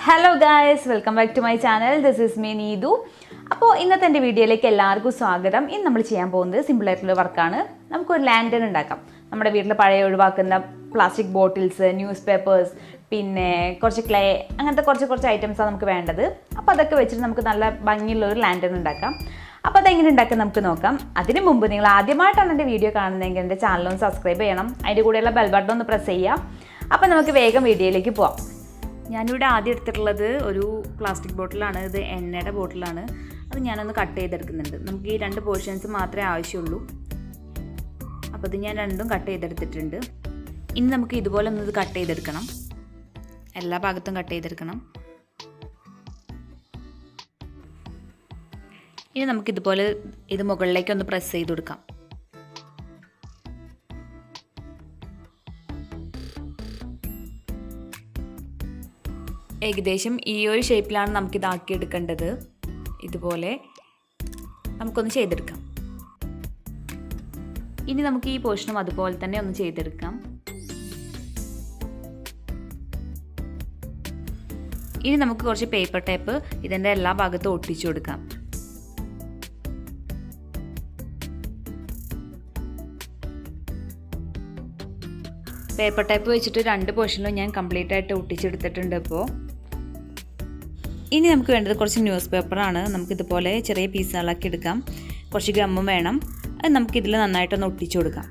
Hello guys, welcome back to my channel. This is me Neethu. അപ്പോൾ ഇന്നത്തെ എൻ്റെ വീഡിയോയിലേക്ക് എല്ലാവർക്കും സ്വാഗതം. ഇന്ന് നമ്മൾ ചെയ്യാൻ പോകുന്നത് സിമ്പിളായിട്ടുള്ള വർക്കാണ്. നമുക്കൊരു ലാൻഡേൺ ഉണ്ടാക്കാം. നമ്മുടെ വീട്ടിൽ പഴയ ഒഴിവാക്കുന്ന പ്ലാസ്റ്റിക് ബോട്ടിൽസ്, ന്യൂസ് പേപ്പേഴ്സ്, പിന്നെ കുറച്ച് ക്ലേ, അങ്ങനത്തെ കുറച്ച് ഐറ്റംസാണ് നമുക്ക് വേണ്ടത്. അപ്പോൾ അതൊക്കെ വെച്ചിട്ട് നമുക്ക് നല്ല ഭംഗിയുള്ള ഒരു ലാൻഡേൺ ഉണ്ടാക്കാം. അപ്പോൾ അതെങ്ങനെ ഉണ്ടാക്കാൻ നമുക്ക് നോക്കാം. അതിന് മുമ്പ് നിങ്ങൾ ആദ്യമായിട്ടാണ് എൻ്റെ വീഡിയോ കാണുന്നതെങ്കിൽ എൻ്റെ ചാനലൊന്ന് സബ്സ്ക്രൈബ് ചെയ്യണം. അതിൻ്റെ കൂടെയുള്ള ബെൽ ബട്ടൺ ഒന്ന് പ്രസ് ചെയ്യാം. അപ്പോൾ നമുക്ക് വേഗം വീഡിയോയിലേക്ക് പോവാം. ഞാനിവിടെ ആദ്യം എടുത്തിട്ടുള്ളത് ഒരു പ്ലാസ്റ്റിക് ബോട്ടിലാണ്. ഇത് എണ്ണയുടെ ബോട്ടിലാണ്. അത് ഞാനൊന്ന് കട്ട് ചെയ്തെടുക്കുന്നുണ്ട്. നമുക്ക് ഈ രണ്ട് പോർഷൻസ് മാത്രമേ ആവശ്യമുള്ളൂ. അപ്പോൾ ഇത് ഞാൻ രണ്ടും കട്ട് ചെയ്തെടുത്തിട്ടുണ്ട്. ഇനി നമുക്ക് ഇതുപോലെ ഒന്ന് ഇത് കട്ട് ചെയ്തെടുക്കണം. എല്ലാ ഭാഗത്തും കട്ട് ചെയ്തെടുക്കണം. ഇനി നമുക്കിതുപോലെ ഇത് മുകളിലേക്ക് ഒന്ന് പ്രസ് ചെയ്ത് കൊടുക്കാം. ഏകദേശം ഈ ഒരു ഷേപ്പിലാണ് നമുക്കിതാക്കി എടുക്കേണ്ടത്. ഇതുപോലെ നമുക്കൊന്ന് ചെയ്തെടുക്കാം. ഇനി നമുക്ക് ഈ പോർഷനും അതുപോലെ തന്നെ ഒന്ന് ചെയ്തെടുക്കാം. ഇനി നമുക്ക് കുറച്ച് പേപ്പർ ടേപ്പ് ഇതിൻ്റെ എല്ലാ ഭാഗത്തും ഒട്ടിച്ചു കൊടുക്കാം. പേപ്പർ ടേപ്പ് വെച്ചിട്ട് രണ്ട് പോർഷനിലും ഞാൻ കംപ്ലീറ്റ് ആയിട്ട് ഒട്ടിച്ചെടുത്തിട്ടുണ്ട്. ഇപ്പോൾ ഇനി നമുക്ക് വേണ്ടത് കുറച്ച് ന്യൂസ് പേപ്പറാണ്. നമുക്കിതുപോലെ ചെറിയ പീസുകളാക്കി എടുക്കാം. കുറച്ച് ഗമ്മും വേണം. അത് നമുക്കിതിൽ നന്നായിട്ടൊന്ന് ഒട്ടിച്ചു കൊടുക്കാം.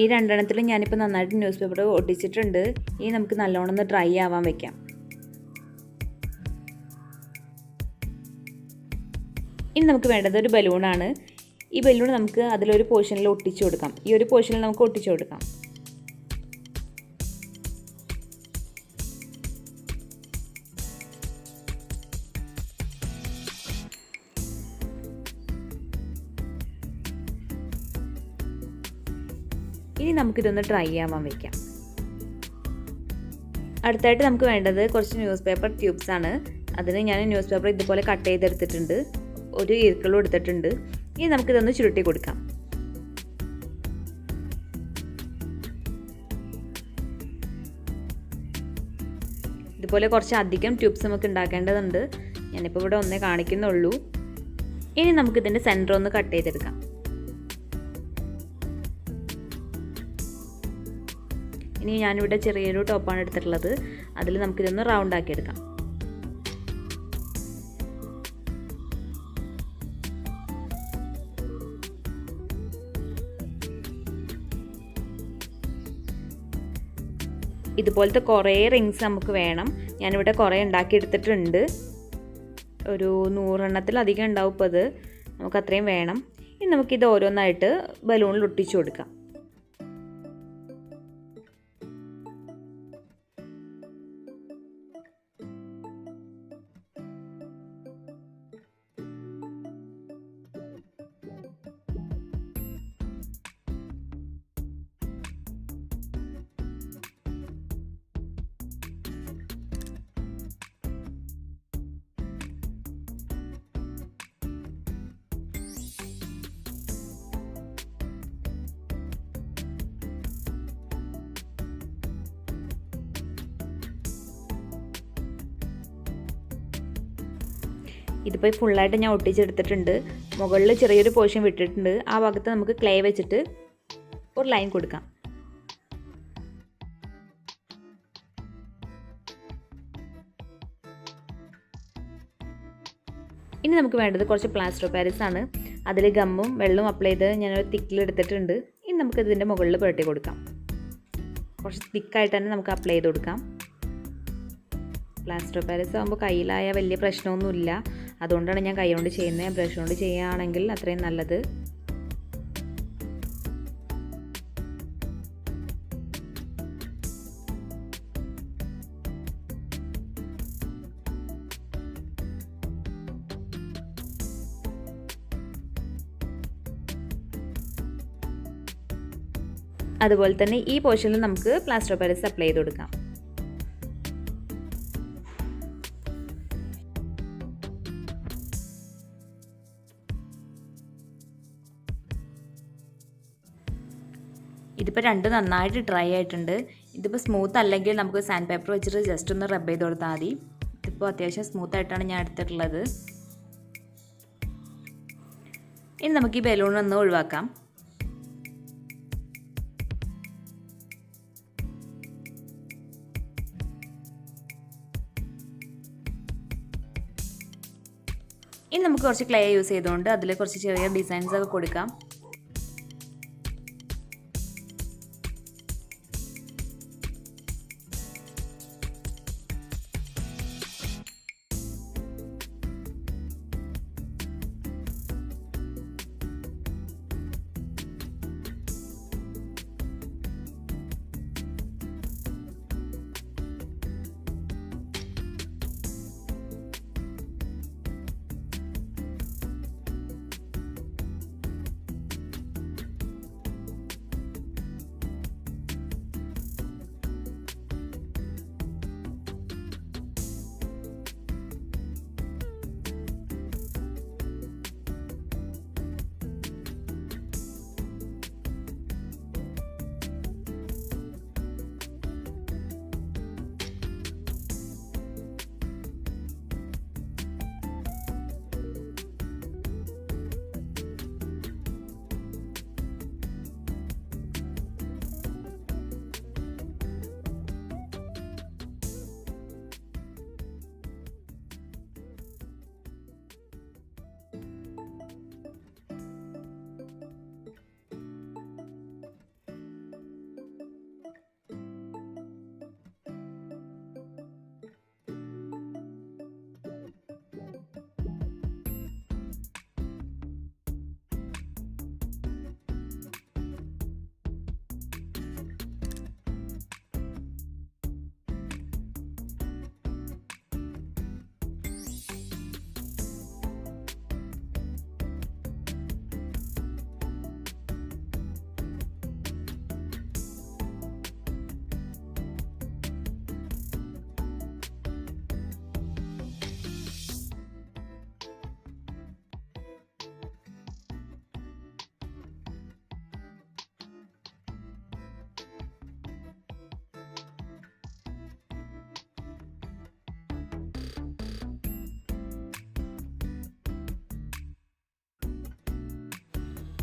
ഈ രണ്ടെണ്ണത്തിലും ഞാനിപ്പോൾ നന്നായിട്ട് ന്യൂസ് പേപ്പർ ഒട്ടിച്ചിട്ടുണ്ട്. ഇനി നമുക്ക് നല്ലോണം ഒന്ന് ഡ്രൈ ആവാൻ വെക്കാം. ഇനി നമുക്ക് വേണ്ടത് ഒരു ബലൂണാണ്. ഈ ബലൂൺ നമുക്ക് അതിലൊരു പോർഷനിൽ ഒട്ടിച്ചു കൊടുക്കാം. ഈ ഒരു പോർഷനിൽ നമുക്ക് ഒട്ടിച്ചു കൊടുക്കാം. ഇനി നമുക്കിതൊന്ന് ഡ്രൈ ആവാൻ വയ്ക്കാം. അടുത്തായിട്ട് നമുക്ക് വേണ്ടത് കുറച്ച് ന്യൂസ് പേപ്പർ ട്യൂബ്സ് ആണ്. അതിന് ഞാൻ ന്യൂസ് പേപ്പർ ഇതുപോലെ കട്ട് ചെയ്തെടുത്തിട്ടുണ്ട്. ഒരു ഈർക്കിളും എടുത്തിട്ടുണ്ട്. ഇനി നമുക്കിതൊന്ന് ചുരുട്ടി കൊടുക്കാം. ഇതുപോലെ കുറച്ച് അധികം ട്യൂബ്സ് നമുക്ക് ഉണ്ടാക്കേണ്ടതുണ്ട്. ഞാനിപ്പോൾ ഇവിടെ ഒന്നേ കാണിക്കുന്നുള്ളൂ. ഇനി നമുക്കിതിൻ്റെ സെൻറ്റർ ഒന്ന് കട്ട് ചെയ്തെടുക്കാം. ഇനി ഞാനിവിടെ ചെറിയൊരു ടോപ്പാണ് എടുത്തിട്ടുള്ളത്. അതിൽ നമുക്കിതൊന്ന് റൗണ്ട് ആക്കി എടുക്കാം. ഇതുപോലത്തെ കുറേ റിങ്സ് നമുക്ക് വേണം. ഞാനിവിടെ കുറേ ഉണ്ടാക്കി എടുത്തിട്ടുണ്ട്. ഒരു 100 എണ്ണത്തിലധികം ഉണ്ടാവും. ഇപ്പോൾ അത് നമുക്ക് അത്രയും വേണം. ഇനി നമുക്കിത് ഓരോന്നായിട്ട് ബലൂണിൽ ഒട്ടിച്ചു കൊടുക്കാം. ഇതിപ്പോൾ ഫുള്ളായിട്ട് ഞാൻ ഒട്ടിച്ചെടുത്തിട്ടുണ്ട്. മുകളിൽ ചെറിയൊരു പോർഷൻ വിട്ടിട്ടുണ്ട്. ആ ഭാഗത്ത് നമുക്ക് ക്ലേ വെച്ചിട്ട് ഒരു ലൈൻ കൊടുക്കാം. ഇനി നമുക്ക് വേണ്ടത് കുറച്ച് പ്ലാസ്റ്റർ ഓഫ് പാരീസ് ആണ്. അതിൽ ഗമ്മും വെള്ളവും അപ്ലൈ ചെയ്ത് ഞാനൊരു തിക്കിൽ എടുത്തിട്ടുണ്ട്. ഇനി നമുക്ക് ഇതിൻ്റെ മുകളിൽ പുരട്ടി കൊടുക്കാം. കുറച്ച് തിക്കായിട്ട് തന്നെ നമുക്ക് അപ്ലൈ ചെയ്ത് കൊടുക്കാം. പ്ലാസ്റ്റർ ഓഫ് പാരീസ് ആകുമ്പോൾ കയ്യിലായ വലിയ പ്രശ്നമൊന്നുമില്ല. അതുകൊണ്ടാണ് ഞാൻ കൈ കൊണ്ട് ചെയ്യുന്നത്. ബ്രഷ് കൊണ്ട് ചെയ്യുകയാണെങ്കിൽ അത്രയും നല്ലത്. അതുപോലെ തന്നെ ഈ പോർഷനിൽ നമുക്ക് പ്ലാസ്റ്റർ ഓഫ് പാരീസ് അപ്ലൈ ചെയ്ത് കൊടുക്കാം. ഇതിപ്പോൾ രണ്ട് നന്നായിട്ട് ഡ്രൈ ആയിട്ടുണ്ട്. ഇതിപ്പോൾ സ്മൂത്ത് അല്ലെങ്കിൽ നമുക്ക് സാൻഡ് പേപ്പർ വെച്ചിട്ട് ജസ്റ്റ് ഒന്ന് റബ്ബ് ചെയ്ത് കൊടുത്താൽ മതി. ഇതിപ്പോൾ അത്യാവശ്യം സ്മൂത്തായിട്ടാണ് ഞാൻ എടുത്തിട്ടുള്ളത്. ഇനി നമുക്ക് ഈ ബലൂൺ ഒന്ന് ഒഴിവാക്കാം. ഇനി നമുക്ക് കുറച്ച് ക്ലേ യൂസ് ചെയ്തുകൊണ്ട് അതിൽ കുറച്ച് ചെറിയ ഡിസൈൻസ് ഒക്കെ കൊടുക്കാം.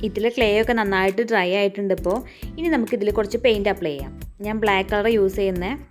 ഇതിൽ ക്ലേ ഒക്കെ നന്നായിട്ട് ഡ്രൈ ആയിട്ടുണ്ട്. ഇപ്പോൾ ഇനി നമുക്കിതിൽ കുറച്ച് പെയിൻറ്റ് അപ്ലൈ ചെയ്യാം. ഞാൻ ബ്ലാക്ക് കളർ യൂസ് ചെയ്യുന്നത്.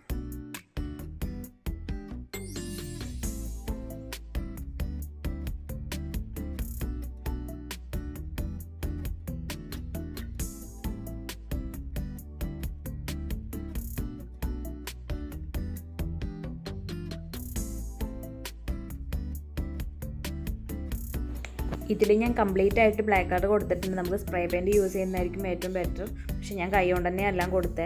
ഇതിൽ ഞാൻ കംപ്ലീറ്റ് ആയിട്ട് ബ്ലാക്ക് കളർ കൊടുത്തിട്ടുണ്ട്. നമുക്ക് സ്പ്രേ പെയിൻറ്റ് യൂസ് ചെയ്യുന്നതായിരിക്കും ഏറ്റവും ബെറ്റർ. പക്ഷെ ഞാൻ കൈ കൊണ്ട് തന്നെ എല്ലാം കൊടുത്തേ.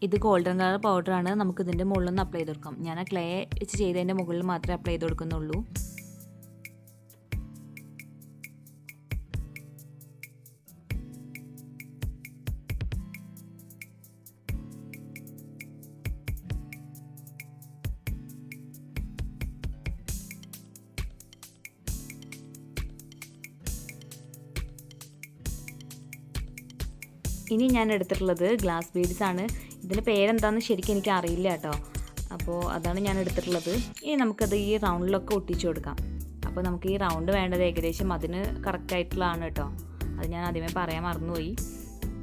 ഇത് ഗോൾഡൻ കളർ പൗഡറാണ്. നമുക്കിതിൻ്റെ മുകളിലൊന്ന് അപ്ലൈ ചെയ്ത് കൊടുക്കാം. ഞാൻ ആ ക്ലേ വെച്ച് ചെയ്തതിൻ്റെ മുകളിൽ മാത്രമേ അപ്ലൈ ചെയ്ത് കൊടുക്കുന്നുള്ളൂ. ഇനി ഞാൻ എടുത്തിട്ടുള്ളത് ഗ്ലാസ് ബീഡ്സ് ആണ്. ഇതിൻ്റെ പേരെന്താണെന്ന് ശരിക്കും എനിക്ക് അറിയില്ല കേട്ടോ. അപ്പോൾ അതാണ് ഞാൻ എടുത്തിട്ടുള്ളത്. ഇനി നമുക്കത് ഈ റൗണ്ടിലൊക്കെ ഒട്ടിച്ചു കൊടുക്കാം. അപ്പോൾ നമുക്ക് ഈ റൗണ്ട് വേണ്ടത് ഏകദേശം അതിന് കറക്റ്റായിട്ടുള്ളതാണ് കേട്ടോ. അത് ഞാൻ ആദ്യമേ പറയാൻ മറന്നുപോയി.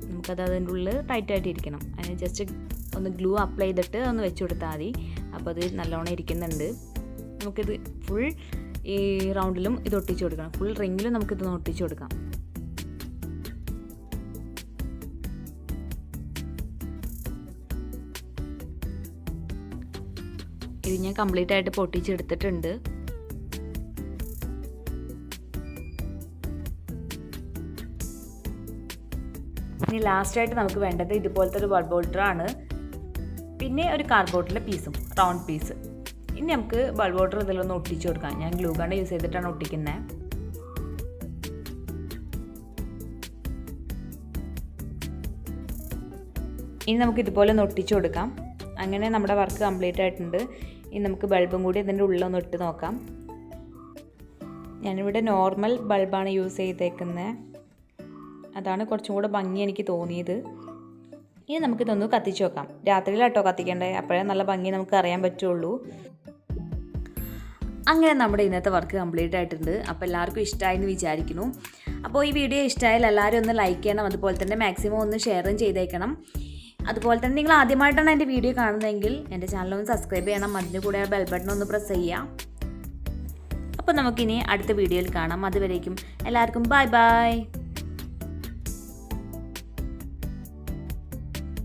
നമുക്കത് അതിൻ്റെ ഉള്ളിൽ ടൈറ്റായിട്ട് ഇരിക്കണം. അതിന് ജസ്റ്റ് ഒന്ന് ഗ്ലൂ അപ്ലൈ ചെയ്തിട്ട് ഒന്ന് വെച്ച് കൊടുത്താൽ മതി. അപ്പോൾ അത് നല്ലോണം ഇരിക്കുന്നുണ്ട്. നമുക്കിത് ഫുൾ ഈ റൗണ്ടിലും ഇത് ഒട്ടിച്ചു കൊടുക്കണം. ഫുൾ റിങ്ങിലും നമുക്കിതൊന്ന് ഒട്ടിച്ചു കൊടുക്കാം. ഇത് ഞാൻ കംപ്ലീറ്റ് ആയിട്ട് പൊട്ടിച്ചെടുത്തിട്ടുണ്ട്. ഇനി ലാസ്റ്റായിട്ട് നമുക്ക് വേണ്ടത് ഇതുപോലത്തെ ഒരു ബൾബ് ഹോൾഡറാണ്. പിന്നെ ഒരു കാർഡ്ബോർഡിലെ പീസും റൗണ്ട് പീസ്. ഇനി നമുക്ക് ബൾബ് ഹോൾഡർ ഇതിലൊന്ന് ഒട്ടിച്ചു കൊടുക്കാം. ഞാൻ ഗ്ലൂ ഗൺ യൂസ് ചെയ്തിട്ടാണ് ഒട്ടിക്കുന്നത്. ഇനി നമുക്ക് ഇതുപോലെ ഒന്ന് ഒട്ടിച്ചു കൊടുക്കാം. അങ്ങനെ നമ്മുടെ വർക്ക് കംപ്ലീറ്റ് ആയിട്ടുണ്ട്. ഇനി നമുക്ക് ബൾബും കൂടി ഇതിൻ്റെ ഉള്ളിലൊന്ന് ഇട്ട് നോക്കാം. ഞാനിവിടെ നോർമൽ ബൾബാണ് യൂസ് ചെയ്തേക്കുന്നത്. അതാണ് കുറച്ചും കൂടെ ഭംഗി എനിക്ക് തോന്നിയത്. ഇനി നമുക്കിതൊന്ന് കത്തിച്ച് നോക്കാം. രാത്രിയിലാട്ടോ കത്തിക്കേണ്ടത്, അപ്പോഴേ നല്ല ഭംഗി നമുക്ക് അറിയാൻ പറ്റുള്ളൂ. അങ്ങനെ നമ്മുടെ ഇന്നത്തെ വർക്ക് കംപ്ലീറ്റ് ആയിട്ടുണ്ട്. അപ്പോൾ എല്ലാവർക്കും ഇഷ്ടമായി എന്ന് വിചാരിക്കുന്നു. അപ്പോൾ ഈ വീഡിയോ ഇഷ്ടമായാൽ എല്ലാവരും ഒന്ന് ലൈക്ക് ചെയ്യണം. അതുപോലെ തന്നെ മാക്സിമം ഒന്ന് ഷെയറും ചെയ്തേക്കണം. അതുപോലെ തന്നെ നിങ്ങൾ ആദ്യമായിട്ടാണ് എൻ്റെ വീഡിയോ കാണുന്നതെങ്കിൽ എൻ്റെ ചാനലൊന്ന് സബ്സ്ക്രൈബ് ചെയ്യണം. അതിൻ്റെ കൂടെ ബെൽ ബട്ടൺ ഒന്ന് പ്രസ് ചെയ്യാം. അപ്പോൾ നമുക്കിനി അടുത്ത വീഡിയോയിൽ കാണാം. അതുവരേക്കും എല്ലാവർക്കും ബൈ ബൈ.